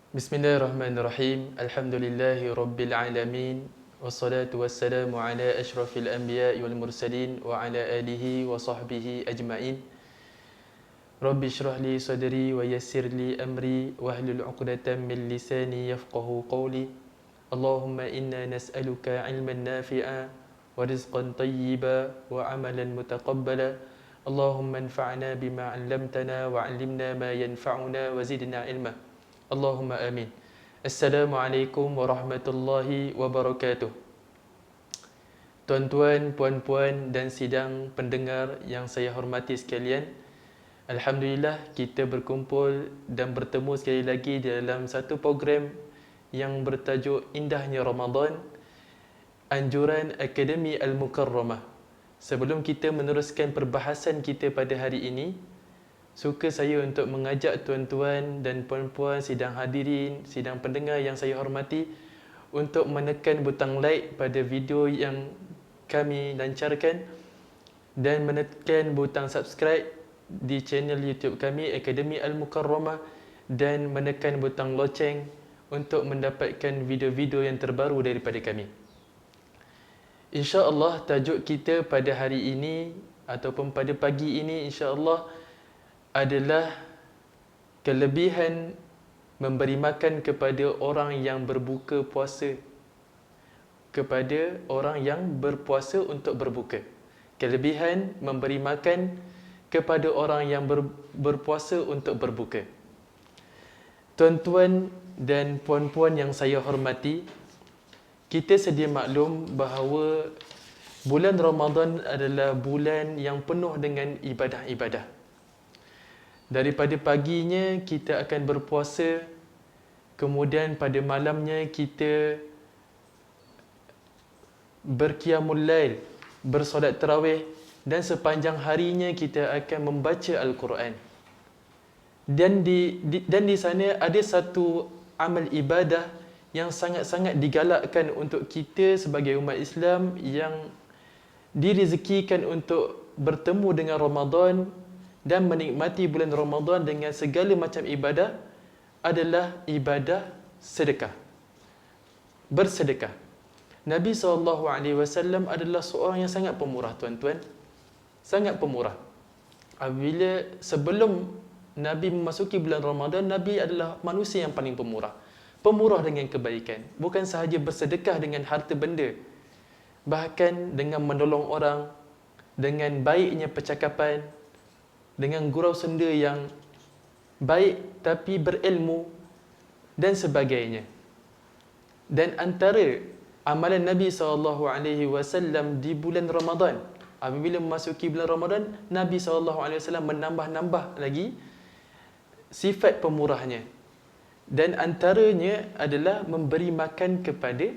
Bismillahirrahmanirrahim. Alhamdulillahi rabbil alamin. Wassalatu wassalamu ala asyrafil anbiya'i wal mursalin wa ala alihi wa sahbihi ajma'in. Rabbi shrah li sadri wa yassir li amri wahlul 'uqdatam min lisani yafqahu qawli. Allahumma inna nas'aluka 'ilman nafi'a wa rizqan tayyiba wa 'amalan mutaqabbala. Allahumma anfa'na bima 'allamtana wa 'allimna ma yanfa'una wa zidna 'ilma. Allahumma amin. Assalamualaikum warahmatullahi wabarakatuh. Tuan-tuan, puan-puan dan sidang pendengar yang saya hormati sekalian, Alhamdulillah kita berkumpul dan bertemu sekali lagi dalam satu program yang bertajuk Indahnya Ramadan, anjuran Akademi Al-Mukarramah. Sebelum kita meneruskan perbahasan kita pada hari ini, suka saya untuk mengajak tuan-tuan dan puan-puan, sidang hadirin, sidang pendengar yang saya hormati, untuk menekan butang like pada video yang kami lancarkan dan menekan butang subscribe di channel YouTube kami Akademi Al-Mukarramah dan menekan butang loceng untuk mendapatkan video-video yang terbaru daripada kami. InsyaAllah tajuk kita pada hari ini ataupun pada pagi ini insya-Allah adalah kelebihan memberi makan kepada orang yang berbuka puasa, kepada orang yang berpuasa untuk berbuka. Kelebihan memberi makan kepada orang yang berpuasa untuk berbuka. Tuan-tuan dan puan-puan yang saya hormati, kita sedia maklum bahawa bulan Ramadan adalah bulan yang penuh dengan ibadah-ibadah. Daripada paginya kita akan berpuasa, kemudian pada malamnya kita berqiyamul lail, bersolat tarawih, dan sepanjang harinya kita akan membaca Al-Quran. Dan di sana ada satu amal ibadah yang sangat-sangat digalakkan untuk kita sebagai umat Islam yang direzekikan untuk bertemu dengan Ramadan dan menikmati bulan Ramadan dengan segala macam ibadah, adalah ibadah sedekah. Bersedekah. Nabi SAW adalah seorang yang sangat pemurah, tuan-tuan. Sangat pemurah. Apabila sebelum Nabi memasuki bulan Ramadan, Nabi adalah manusia yang paling pemurah. Pemurah dengan kebaikan. Bukan sahaja bersedekah dengan harta benda, bahkan dengan menolong orang, dengan baiknya percakapan, dengan gurau senda yang baik tapi berilmu dan sebagainya. Dan antara amalan Nabi SAW di bulan Ramadan, apabila memasuki bulan Ramadan, Nabi SAW menambah-nambah lagi sifat pemurahnya. Dan antaranya adalah memberi makan kepada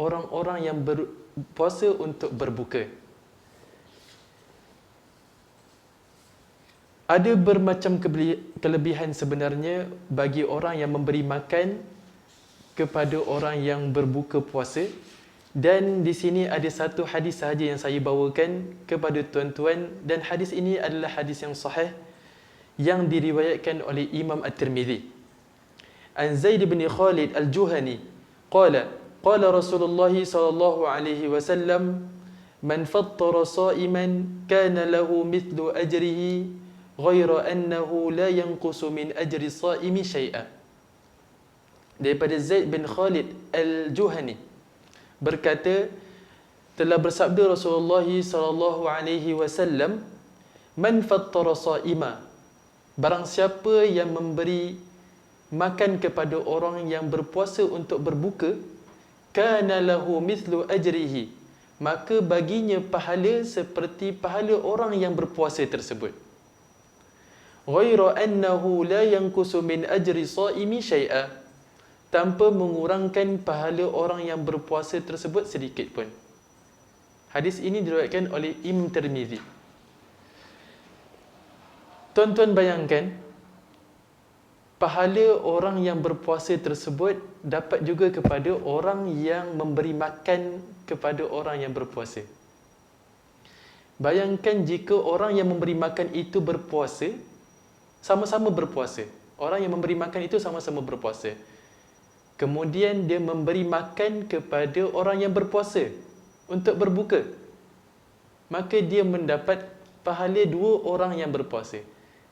orang-orang yang berpuasa untuk berbuka. Ada bermacam kelebihan sebenarnya bagi orang yang memberi makan kepada orang yang berbuka puasa. Dan di sini ada satu hadis sahaja yang saya bawakan kepada tuan-tuan, dan hadis ini adalah hadis yang sahih yang diriwayatkan oleh Imam At-Tirmizi. An Zaid bin Khalid Al-Juhani qala Rasulullah sallallahu alaihi wasallam, man fattara sa'iman kana lahu mithlu ajrihi ghaira annahu la yanqusu min ajri saimi syai'a. Daripada Zaid bin Khalid Al-Juhani berkata, telah bersabda Rasulullah sallallahu alaihi wasallam, man fattara saima, barang siapa yang memberi makan kepada orang yang berpuasa untuk berbuka, kana lahu mithlu ajrihi, maka baginya pahala seperti pahala orang yang berpuasa tersebut. Ghaira annahu la yanqusu min ajri saimi syai'a, tanpa mengurangkan pahala orang yang berpuasa tersebut sedikit pun. Hadis ini diriwayatkan oleh Imam Tirmizi. Tuan-tuan bayangkan, pahala orang yang berpuasa tersebut dapat juga kepada orang yang memberi makan kepada orang yang berpuasa. Bayangkan jika orang yang memberi makan itu berpuasa, sama-sama berpuasa. Orang yang memberi makan itu sama-sama berpuasa. Kemudian dia memberi makan kepada orang yang berpuasa untuk berbuka. Maka dia mendapat pahala dua orang yang berpuasa.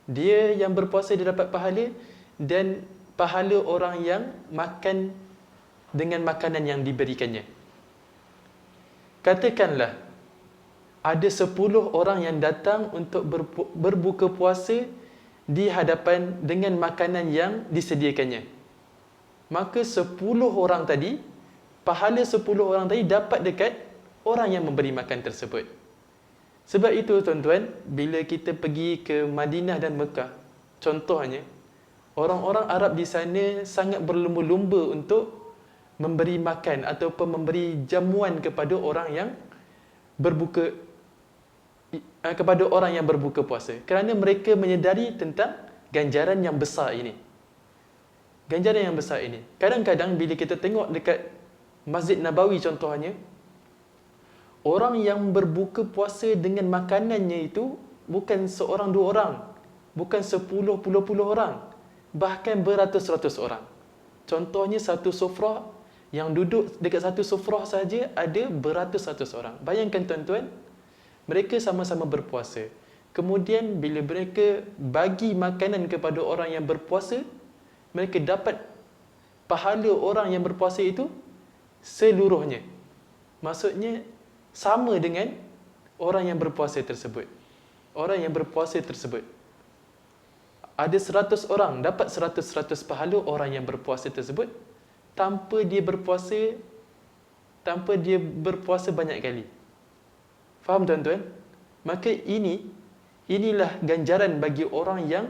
Dia yang berpuasa dia dapat pahala, dan pahala orang yang makan dengan makanan yang diberikannya. Katakanlah ada 10 orang yang datang untuk berbuka puasa di hadapan dengan makanan yang disediakannya. Maka 10 orang tadi, pahala 10 orang tadi dapat dekat orang yang memberi makan tersebut. Sebab itu tuan-tuan, bila kita pergi ke Madinah dan Mekah, contohnya, orang-orang Arab di sana sangat berlumba-lumba untuk memberi makan ataupun memberi jamuan kepada orang yang berbuka puasa, kerana mereka menyedari tentang ganjaran yang besar ini. Ganjaran yang besar ini. Kadang-kadang bila kita tengok dekat Masjid Nabawi contohnya, orang yang berbuka puasa dengan makanannya itu bukan seorang dua orang, bukan 10 puluh orang, bahkan beratus-ratus orang. Contohnya satu sufrah, yang duduk dekat satu sufrah saja ada beratus-ratus orang. Bayangkan tuan-tuan, mereka sama-sama berpuasa. Kemudian bila mereka bagi makanan kepada orang yang berpuasa, mereka dapat pahala orang yang berpuasa itu seluruhnya. Maksudnya sama dengan orang yang berpuasa tersebut. Orang yang berpuasa tersebut. Ada 100 orang, dapat 100 pahala orang yang berpuasa tersebut tanpa dia berpuasa banyak kali. Faham tuan-tuan? Maka inilah ganjaran bagi orang yang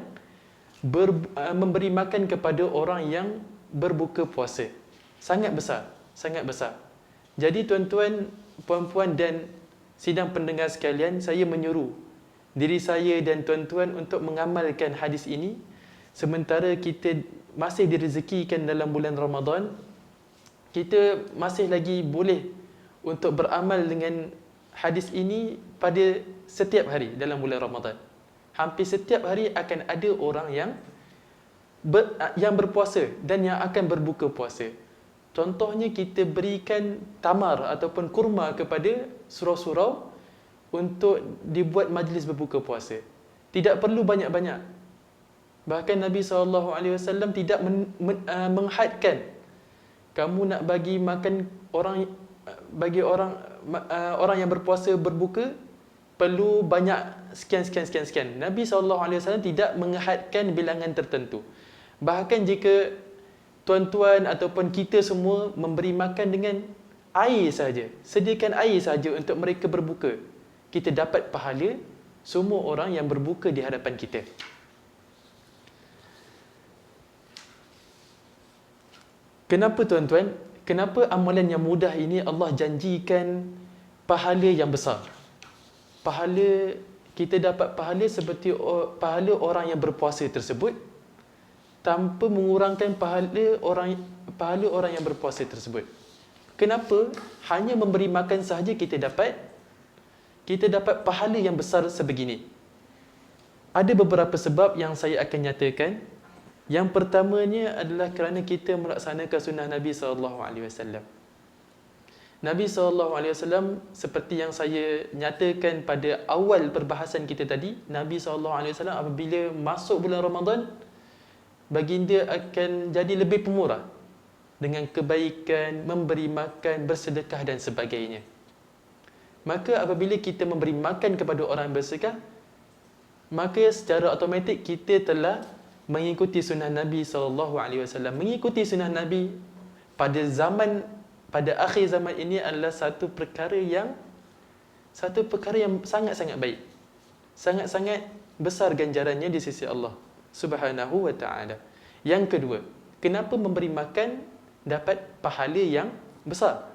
memberi makan kepada orang yang berbuka puasa. Sangat besar, sangat besar. Jadi tuan-tuan, puan-puan dan sidang pendengar sekalian, saya menyuruh diri saya dan tuan-tuan untuk mengamalkan hadis ini sementara kita masih direzekikan dalam bulan Ramadan. Kita masih lagi boleh untuk beramal dengan hadis ini pada setiap hari dalam bulan Ramadan. Hampir setiap hari akan ada orang yang berpuasa dan yang akan berbuka puasa. Contohnya kita berikan tamar ataupun kurma kepada surau-surau untuk dibuat majlis berbuka puasa. Tidak perlu banyak-banyak. Bahkan Nabi SAW tidak menghadkan. Kamu nak bagi makan orang yang berpuasa berbuka, perlu banyak sekian. Nabi SAW tidak menghadkan bilangan tertentu. Bahkan jika tuan-tuan ataupun kita semua memberi makan dengan air saja, sediakan air saja untuk mereka berbuka, kita dapat pahala semua orang yang berbuka di hadapan kita. Kenapa tuan-tuan? Kenapa amalan yang mudah ini Allah janjikan pahala yang besar? Pahala, kita dapat pahala seperti pahala orang yang berpuasa tersebut tanpa mengurangkan pahala orang yang berpuasa tersebut. Kenapa? Hanya memberi makan sahaja kita dapat pahala yang besar sebegini. Ada beberapa sebab yang saya akan nyatakan. Yang pertamanya adalah kerana kita melaksanakan sunnah Nabi SAW. Nabi SAW, seperti yang saya nyatakan pada awal perbahasan kita tadi, Nabi SAW apabila masuk bulan Ramadan, baginda akan jadi lebih pemurah dengan kebaikan, memberi makan, bersedekah dan sebagainya. Maka apabila kita memberi makan kepada orang bersedekah, maka secara automatik kita telah mengikuti sunnah Nabi SAW. Mengikuti sunnah Nabi pada akhir zaman ini adalah satu perkara yang sangat-sangat baik. Sangat-sangat besar ganjarannya di sisi Allah Subhanahu wa ta'ala. Yang kedua, kenapa memberi makan dapat pahala yang besar?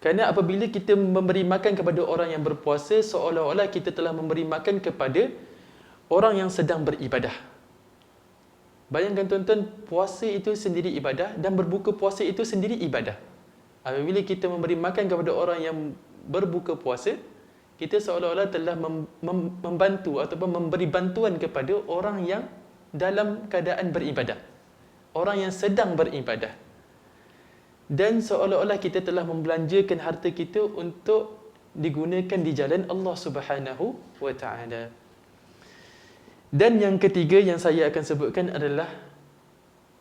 Kerana apabila kita memberi makan kepada orang yang berpuasa, seolah-olah kita telah memberi makan kepada orang yang sedang beribadah. Bayangkan tuan-tuan, puasa itu sendiri ibadah dan berbuka puasa itu sendiri ibadah. Apabila kita memberi makan kepada orang yang berbuka puasa, kita seolah-olah telah membantu ataupun memberi bantuan kepada orang yang dalam keadaan beribadah. Orang yang sedang beribadah. Dan seolah-olah kita telah membelanjakan harta kita untuk digunakan di jalan Allah Subhanahu wa taala. Dan yang ketiga yang saya akan sebutkan adalah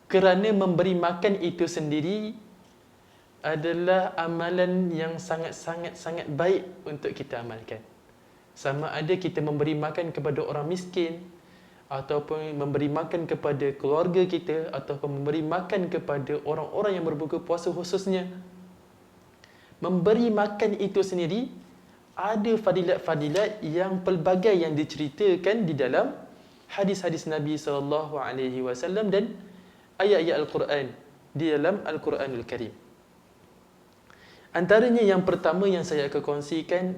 kerana memberi makan itu sendiri adalah amalan yang sangat baik untuk kita amalkan. Sama ada kita memberi makan kepada orang miskin, ataupun memberi makan kepada keluarga kita, ataupun memberi makan kepada orang-orang yang berbuka puasa khususnya. Memberi makan itu sendiri ada fadilat-fadilat yang pelbagai yang diceritakan di dalam hadis-hadis Nabi SAW dan ayat-ayat Al-Quran di dalam Al-Quranul Karim. Antaranya yang pertama yang saya akan kongsikan,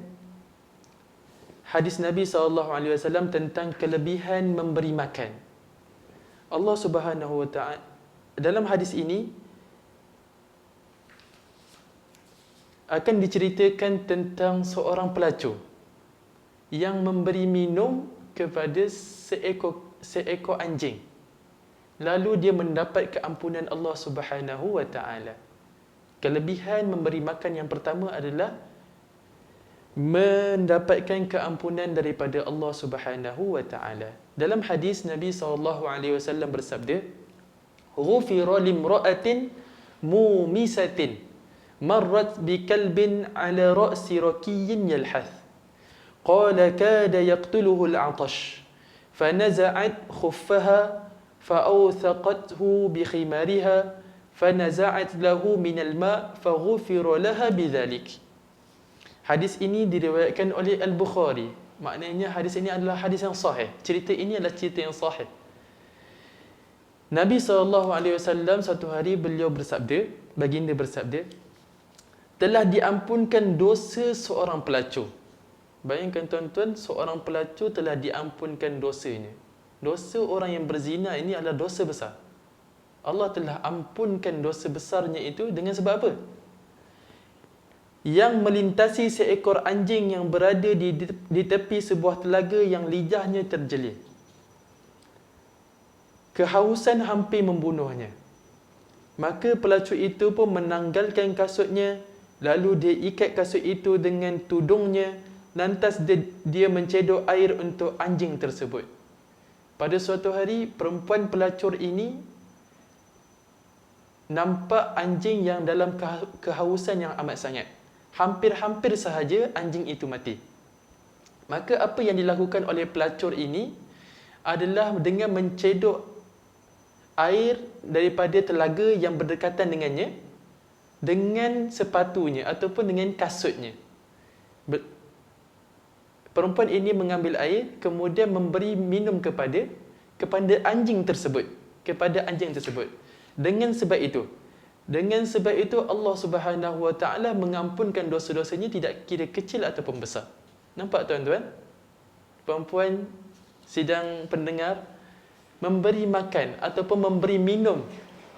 hadis Nabi SAW tentang kelebihan memberi makan. Allah Subhanahu wa taala dalam hadis ini akan diceritakan tentang seorang pelacur yang memberi minum kepada seekor anjing. Lalu dia mendapat keampunan Allah Subhanahu wa taala. Kelebihan memberi makan yang pertama adalah mendapatkan keampunan daripada Allah Subhanahu wa taala. Dalam hadis Nabi SAW bersabda, "Ghufira limra'atin mumisatin marrat bikalbin ala ra'si rakiyyin yalhath. Qala kada yaqtuluhu al-'atash. Fanaza'at khuffaha fa'awthaqathu bi khimariha fanaza'at lahu min al-ma' faghufira laha bidzalik." Hadis ini diriwayatkan oleh Al-Bukhari. Maknanya hadis ini adalah hadis yang sahih. Cerita ini adalah cerita yang sahih. Nabi SAW satu hari beliau bersabda, baginda bersabda, telah diampunkan dosa seorang pelacur. Bayangkan tuan-tuan, seorang pelacur telah diampunkan dosanya. Dosa orang yang berzina ini adalah dosa besar. Allah telah ampunkan dosa besarnya itu dengan sebab apa? Yang melintasi seekor anjing yang berada di tepi sebuah telaga yang lidahnya terjelir. Kehausan hampir membunuhnya. Maka pelacur itu pun menanggalkan kasutnya, lalu dia ikat kasut itu dengan tudungnya, lantas dia mencedok air untuk anjing tersebut. Pada suatu hari, perempuan pelacur ini nampak anjing yang dalam kehausan yang amat sangat. Hampir-hampir sahaja anjing itu mati. Maka apa yang dilakukan oleh pelacur ini adalah dengan mencedok air daripada telaga yang berdekatan dengannya dengan sepatunya ataupun dengan kasutnya. Perempuan ini mengambil air kemudian memberi minum kepada anjing tersebut, Dengan sebab itu Allah Subhanahu wa taala mengampunkan dosa-dosanya, tidak kira kecil ataupun besar. Nampak tuan-tuan? Perempuan sidang pendengar memberi makan ataupun memberi minum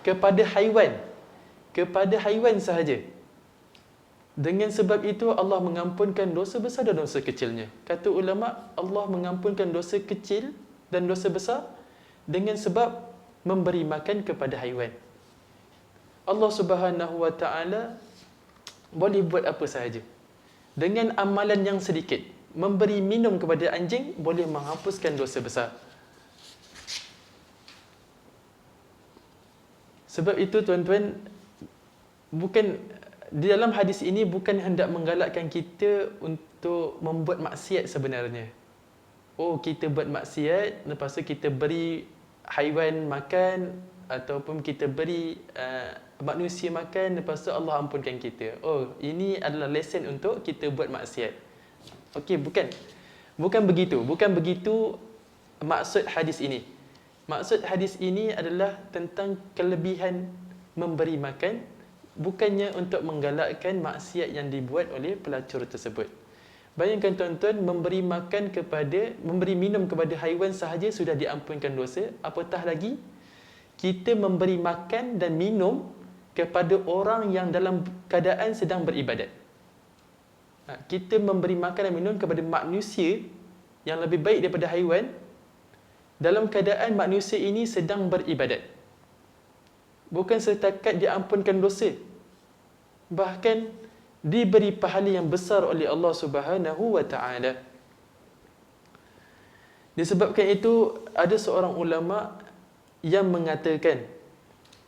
kepada haiwan sahaja. Dengan sebab itu Allah mengampunkan dosa besar dan dosa kecilnya. Kata ulama, Allah mengampunkan dosa kecil dan dosa besar dengan sebab memberi makan kepada haiwan. Allah Subhanahu wa taala boleh buat apa sahaja. Dengan amalan yang sedikit, memberi minum kepada anjing boleh menghapuskan dosa besar. Sebab itu tuan-tuan, bukan di dalam hadis ini bukan hendak menggalakkan kita untuk membuat maksiat sebenarnya. Oh, kita buat maksiat, lepas tu kita beri haiwan makan ataupun kita beri manusia makan, lepas tu Allah ampunkan kita. Oh, ini adalah lesen untuk kita buat maksiat. Okey, bukan begitu. Bukan begitu maksud hadis ini. Maksud hadis ini adalah tentang kelebihan memberi makan, bukannya untuk menggalakkan maksiat yang dibuat oleh pelacur tersebut. Bayangkan tuan-tuan, memberi minum kepada haiwan sahaja sudah diampunkan dosa, apatah lagi kita memberi makan dan minum kepada orang yang dalam keadaan sedang beribadat. Kita memberi makan dan minum kepada manusia yang lebih baik daripada haiwan, dalam keadaan manusia ini sedang beribadat. Bukan setakat diampunkan dosa, bahkan diberi pahala yang besar oleh Allah Subhanahu wa taala. Disebabkan itu, ada seorang ulama yang mengatakan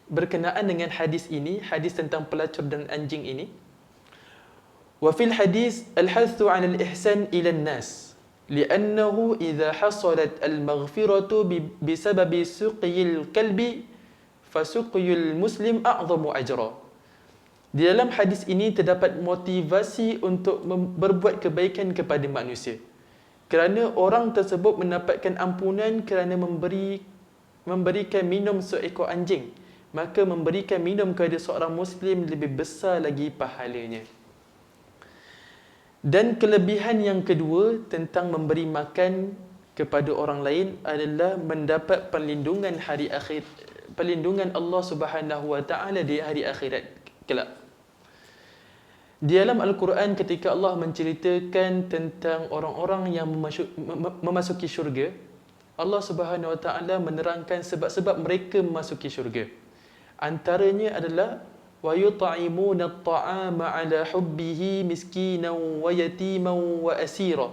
berkenaan dengan hadis ini, hadis tentang pelacur dan anjing ini, wa fil hadis al-hathu 'ala al-ihsan ila an-nas li'annahu idza hasalat al-maghfiratu bisababi suqyil kalbi fasuqyul muslim a'zamu ajra. Di dalam hadis ini terdapat motivasi untuk berbuat kebaikan kepada manusia. Kerana orang tersebut mendapatkan ampunan kerana memberikan minum seekor anjing, maka memberikan minum kepada seorang Muslim lebih besar lagi pahalanya. Dan kelebihan yang kedua tentang memberi makan kepada orang lain adalah mendapat perlindungan Allah Subhanahu wa taala di hari akhirat kelak. Di dalam Al-Quran, ketika Allah menceritakan tentang orang-orang yang memasuki syurga, Allah Subhanahu wa taala menerangkan sebab-sebab mereka memasuki syurga. Antaranya adalah wa yut'imuna at-ta'ama 'ala hubbihi miskinan wa yatiman wa asira.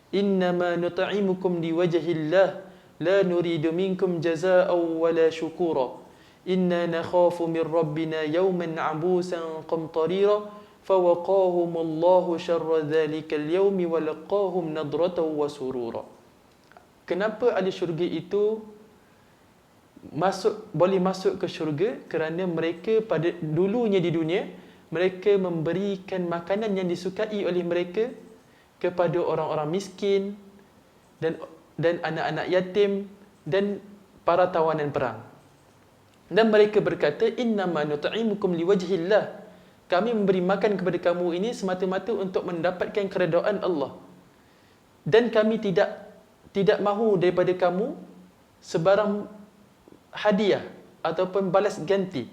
Innama nut'imukum liwajhillah la nuridu minkum jazaa'an wa la syukura. Inna nakhafu min rabbina yawman 'abusan qamtarira. فَوَقَاهُمُ اللَّهُ شَرَّ ذَلِكَ الْيَوْمِ وَلَقَّاهُمْ نَضْرَةً وَسُرُورًا. Kenapa ahli syurga itu boleh masuk ke syurga? Kerana mereka pada dulunya di dunia, mereka memberikan makanan yang disukai oleh mereka kepada orang-orang miskin dan anak-anak yatim dan para tawanan perang. Dan mereka berkata, innama nut'imukum liwajhillah. Kami memberi makan kepada kamu ini semata-mata untuk mendapatkan keredaan Allah. Dan kami tidak mahu daripada kamu sebarang hadiah ataupun balas ganti.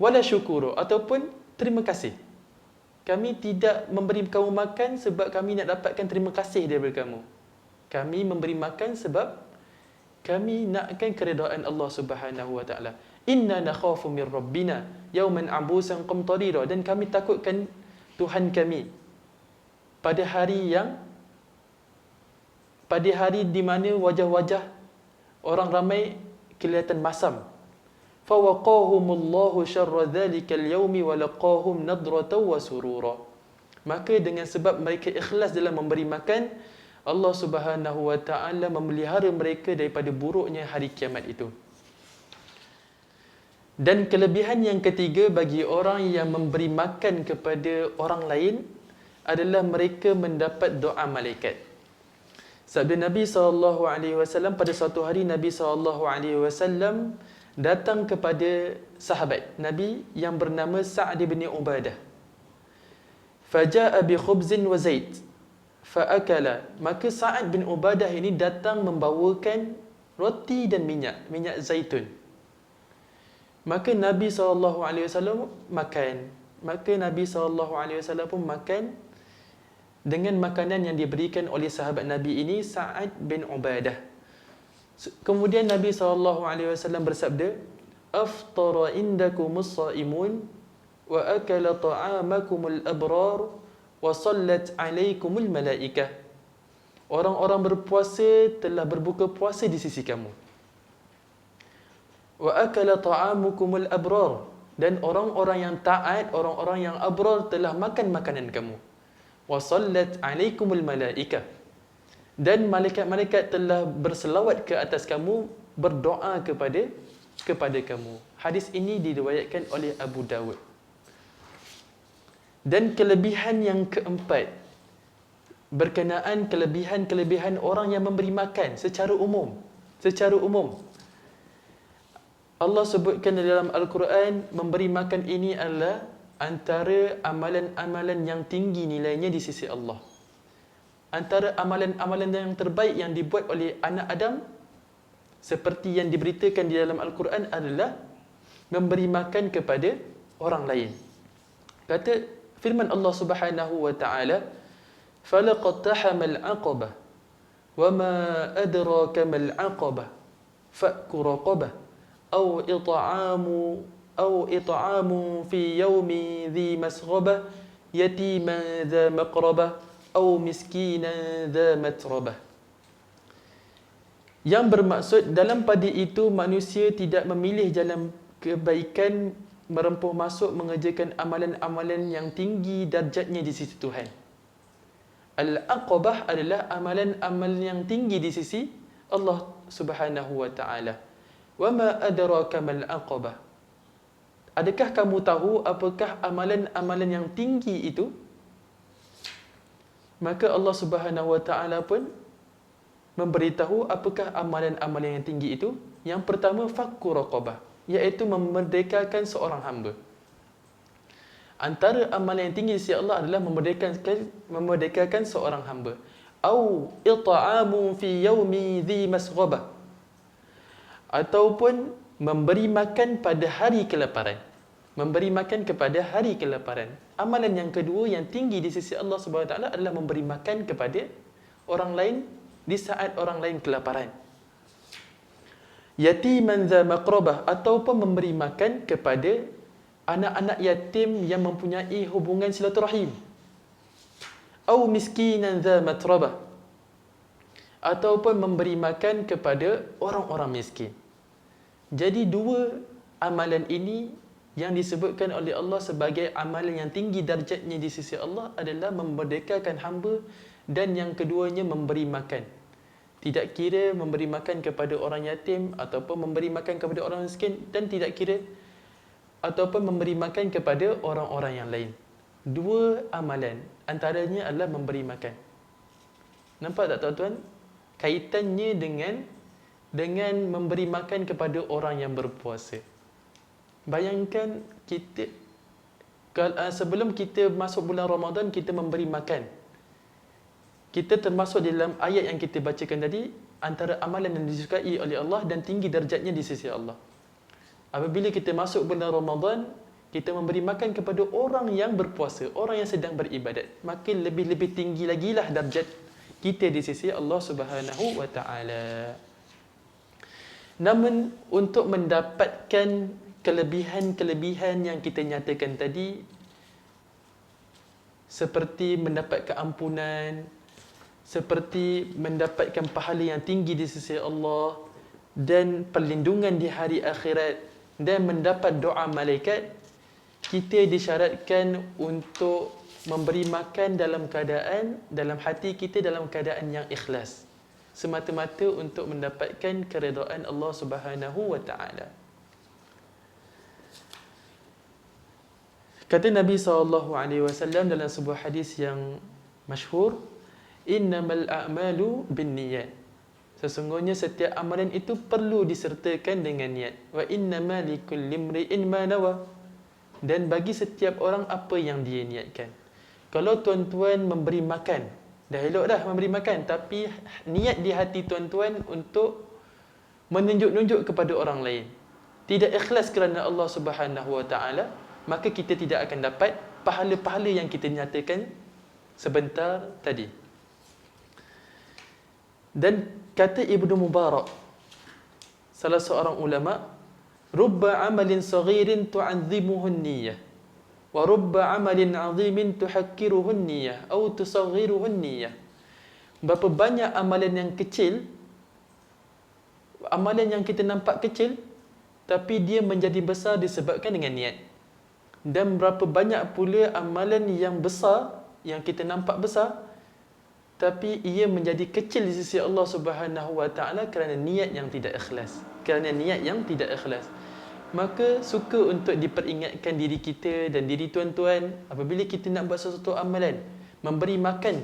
Wala syukuru, ataupun terima kasih. Kami tidak memberi kamu makan sebab kami nak dapatkan terima kasih daripada kamu. Kami memberi makan sebab kami nakkan keredaan Allah Subhanahu wa taala. Inna nakhafu min rabbina yawman abusan qamtarira. Dan kami takutkan Tuhan kami pada hari di mana wajah-wajah orang ramai kelihatan masam. Fawaqahumullahu syarra dzalikal yaumi wa laqahum nadratan wa surura. Maka dengan sebab mereka ikhlas dalam memberi makan, Allah Subhanahu wa taala memelihara mereka daripada buruknya hari kiamat itu. Dan kelebihan yang ketiga bagi orang yang memberi makan kepada orang lain adalah mereka mendapat doa malaikat. Sabda Nabi SAW, pada suatu hari Nabi SAW datang kepada sahabat Nabi yang bernama Sa'ad bin Ubadah. Faja'a bi khubzin wa zait fa'akala. Maka Sa'ad bin Ubadah ini datang membawakan roti dan minyak zaitun. Maka Nabi SAW makan. Maka Nabi SAW pun makan dengan makanan yang diberikan oleh sahabat Nabi ini, Sa'ad bin Ubadah. Kemudian Nabi SAW bersabda, Aftara indakumus sa'imun wa akala ta'amakumul abrar wa sallat alaikumul malaikah. Orang-orang berpuasa telah berbuka puasa di sisi kamu. Wa akala ta'amukumul abrar. Dan orang-orang yang taat, orang-orang yang abrar telah makan makanan kamu. Wa sallat alaikumul malaikah. Dan malaikat-malaikat telah berselawat ke atas kamu, berdoa kepada kamu. Hadis ini diriwayatkan oleh Abu Dawud. Dan kelebihan yang keempat berkenaan kelebihan-kelebihan orang yang memberi makan secara umum. Allah sebutkan dalam Al-Quran, memberi makan ini adalah antara amalan-amalan yang tinggi nilainya di sisi Allah. Antara amalan-amalan yang terbaik yang dibuat oleh anak Adam, seperti yang diberitakan di dalam Al-Quran, adalah memberi makan kepada orang lain. Kata firman Allah Subhanahu wa taala, "Falaqad tahamal 'aqabah وَمَا أَدْرَاكَ مَا الْعَقَبَةُ فَكُّ رَقَبَةٍ أَوْ إِطْعَامٌ فِي يَوْمٍ ذِي مَسْغَبَةٍ يَتِيمًا ذَا مَقْرَبَةٍ أَوْ مِسْكِينًا ذَا مَتْرَبَةٍ. Yang bermaksud dalam pada itu manusia tidak memilih jalan kebaikan, merempuh masuk mengerjakan amalan-amalan yang tinggi darjatnya di sisi Tuhan. Al-Aqabah adalah amalan-amalan yang tinggi di sisi Allah Subhanahu wa taala. Wa ma adraka mal aqabah. Adakah kamu tahu apakah amalan-amalan yang tinggi itu? Maka Allah Subhanahu wa taala pun memberitahu apakah amalan-amalan yang tinggi itu. Yang pertama, fakku raqabah, iaitu memerdekakan seorang hamba. Antara amalan yang tinggi di sisi Allah adalah memerdekakan seorang hamba. Au it'amu fi yaumi dhi masghabah, ataupun memberi makan pada hari kelaparan. Memberi makan kepada hari kelaparan. Amalan yang kedua yang tinggi di sisi Allah Subhanahu wa taala adalah memberi makan kepada orang lain di saat orang lain kelaparan. Yatiman dza maqrabah, ataupun memberi makan kepada anak-anak yatim yang mempunyai hubungan silaturahim. Au miskinan dza matrabah, ataupun memberi makan kepada orang-orang miskin. Jadi dua amalan ini yang disebutkan oleh Allah sebagai amalan yang tinggi darjatnya di sisi Allah adalah memerdekakan hamba, dan yang keduanya memberi makan. Tidak kira memberi makan kepada orang yatim ataupun memberi makan kepada orang miskin, dan tidak kira ataupun memberi makan kepada orang-orang yang lain. Dua amalan antaranya adalah memberi makan. Nampak tak tuan-tuan? Kaitannya dengan memberi makan kepada orang yang berpuasa. Bayangkan kita sebelum kita masuk bulan Ramadan, kita memberi makan. Kita termasuk dalam ayat yang kita bacakan tadi, antara amalan yang disukai oleh Allah dan tinggi darjatnya di sisi Allah. Apabila kita masuk bulan Ramadan, kita memberi makan kepada orang yang berpuasa, orang yang sedang beribadat, maka lebih-lebih tinggi lagi lah darjat kita di sisi Allah Subhanahu wa taala. Namun untuk mendapatkan kelebihan-kelebihan yang kita nyatakan tadi, seperti mendapat keampunan, seperti mendapatkan pahala yang tinggi di sisi Allah, dan perlindungan di hari akhirat, dan mendapat doa malaikat, kita disyaratkan untuk memberi makan dalam hati kita dalam keadaan yang ikhlas, semata-mata untuk mendapatkan keredaan Allah Subhanahu wa taala. Kata Nabi SAW dalam sebuah hadis yang masyhur, innamal a'malu binniyat. Sesungguhnya setiap amalan itu perlu disertakan dengan niat. Wa innama likulli imri'in ma nawa. Dan bagi setiap orang apa yang dia niatkan. Kalau tuan-tuan memberi makan, dah elok dah memberi makan, tapi niat di hati tuan-tuan untuk menunjuk-nunjuk kepada orang lain, tidak ikhlas kerana Allah Subhanahu wa taala, maka kita tidak akan dapat pahala-pahala yang kita nyatakan sebentar tadi. Dan kata Ibnu Mubarak, salah seorang ulama, rubba amalin saghirin tu'azzimuhu an-niyyah wa rubba amalin 'azimin tuhakkiruhu an-niyyah atau tusaghiruhu an-niyyah. Berapa banyak amalan yang kecil, amalan yang kita nampak kecil, tapi dia menjadi besar disebabkan dengan niat. Dan berapa banyak pula amalan yang besar, yang kita nampak besar, tapi ia menjadi kecil di sisi Allah Subhanahu wa taala kerana niat yang tidak ikhlas. Kerana niat yang tidak ikhlas. Maka suka untuk diperingatkan diri kita dan diri tuan-tuan, apabila kita nak buat sesuatu amalan, memberi makan,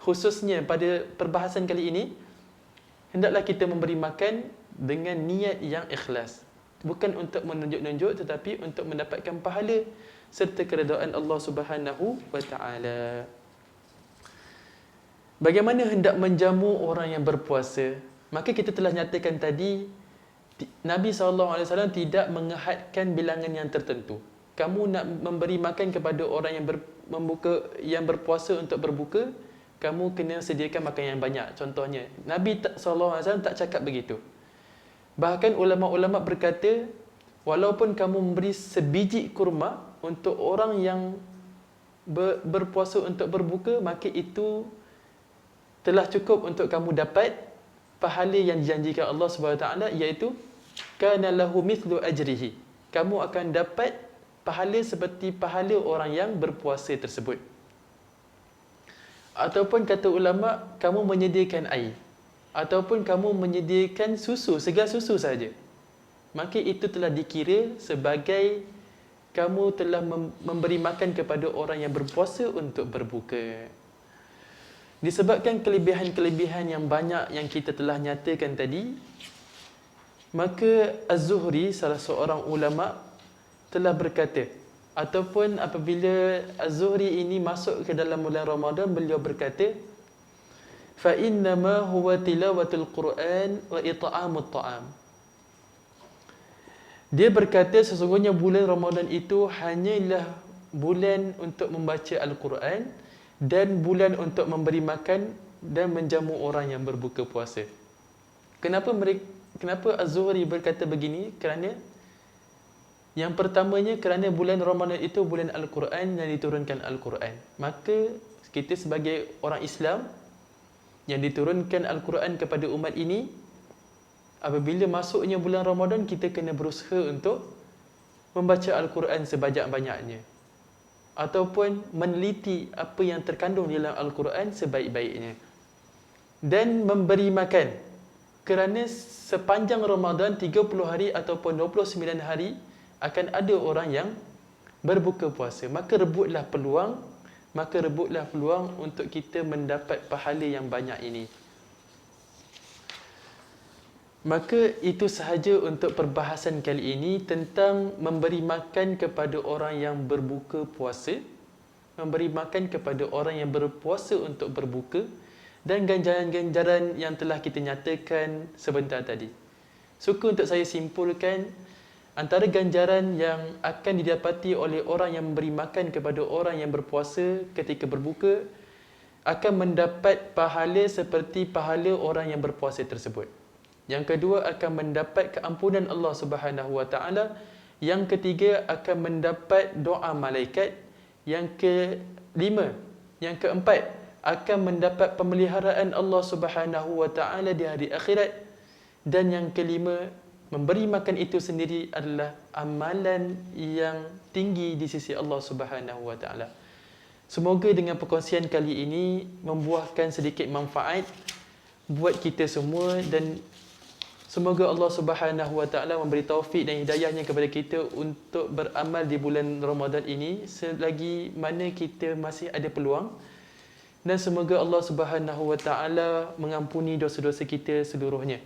khususnya pada perbahasan kali ini, hendaklah kita memberi makan dengan niat yang ikhlas. Bukan untuk menunjuk-nunjuk, tetapi untuk mendapatkan pahala serta keredaan Allah Subhanahu wa taala. Bagaimana hendak menjamu orang yang berpuasa? Maka kita telah nyatakan tadi, Nabi SAW tidak mengehadkan bilangan yang tertentu. Kamu nak memberi makan kepada orang yang berpuasa untuk berbuka, kamu kena sediakan makan yang banyak. Contohnya, Nabi SAW tak cakap begitu. Bahkan ulama-ulama berkata, walaupun kamu memberi sebiji kurma untuk orang yang berpuasa untuk berbuka, maka itu telah cukup untuk kamu dapat pahala yang dijanjikan Allah SWT, iaitu kana lahu mithlu ajrihi. Kamu akan dapat pahala seperti pahala orang yang berpuasa tersebut. Ataupun kata ulama, kamu menyediakan air, ataupun kamu menyediakan susu, segar susu saja, maka itu telah dikira sebagai kamu telah memberi makan kepada orang yang berpuasa untuk berbuka. Disebabkan kelebihan-kelebihan yang banyak yang kita telah nyatakan tadi, maka Az-Zuhri, salah seorang ulama, telah berkata, ataupun apabila Az-Zuhri ini masuk ke dalam bulan Ramadan, beliau berkata, fa innama huwa tilawatul Quran wa it'amut ta'am. Dia berkata sesungguhnya bulan Ramadan itu hanyalah bulan untuk membaca Al-Quran dan bulan untuk memberi makan dan menjamu orang yang berbuka puasa. Kenapa Az-Zuhri berkata begini? Kerana yang pertamanya, kerana bulan Ramadan itu bulan Al-Quran yang diturunkan Al-Quran. Maka kita sebagai orang Islam yang diturunkan Al-Quran kepada umat ini, apabila masuknya bulan Ramadan, kita kena berusaha untuk membaca Al-Quran sebanyak-banyaknya, ataupun meneliti apa yang terkandung dalam Al-Quran sebaik-baiknya, dan memberi makan. Kerana sepanjang Ramadan 30 hari ataupun 29 hari akan ada orang yang berbuka puasa. Maka rebutlah peluang untuk kita mendapat pahala yang banyak ini. Maka itu sahaja untuk perbahasan kali ini tentang memberi makan kepada orang yang berbuka puasa, memberi makan kepada orang yang berpuasa untuk berbuka, dan ganjaran-ganjaran yang telah kita nyatakan sebentar tadi. Suka untuk saya simpulkan, antara ganjaran yang akan didapati oleh orang yang memberi makan kepada orang yang berpuasa ketika berbuka, akan mendapat pahala seperti pahala orang yang berpuasa tersebut. Yang kedua, akan mendapat keampunan Allah Subhanahu Wa Taala. Yang ketiga, akan mendapat doa malaikat. Yang kelima, yang keempat, akan mendapat pemeliharaan Allah Subhanahu Wa Taala di hari akhirat. Dan yang kelima, memberi makan itu sendiri adalah amalan yang tinggi di sisi Allah Subhanahu Wa Taala. Semoga dengan perkongsian kali ini membuahkan sedikit manfaat buat kita semua, dan semoga Allah Subhanahu Wa Taala memberi taufik dan hidayahnya kepada kita untuk beramal di bulan Ramadan ini selagi mana kita masih ada peluang. Dan semoga Allah Subhanahu Wa Taala mengampuni dosa-dosa kita seluruhnya.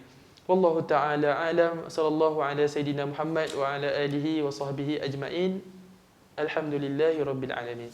Wallahu taala alam. Sallallahu ala sayidina Muhammad wa ala alihi wa sahbihi ajma'in. Alhamdulillahirabbil alamin.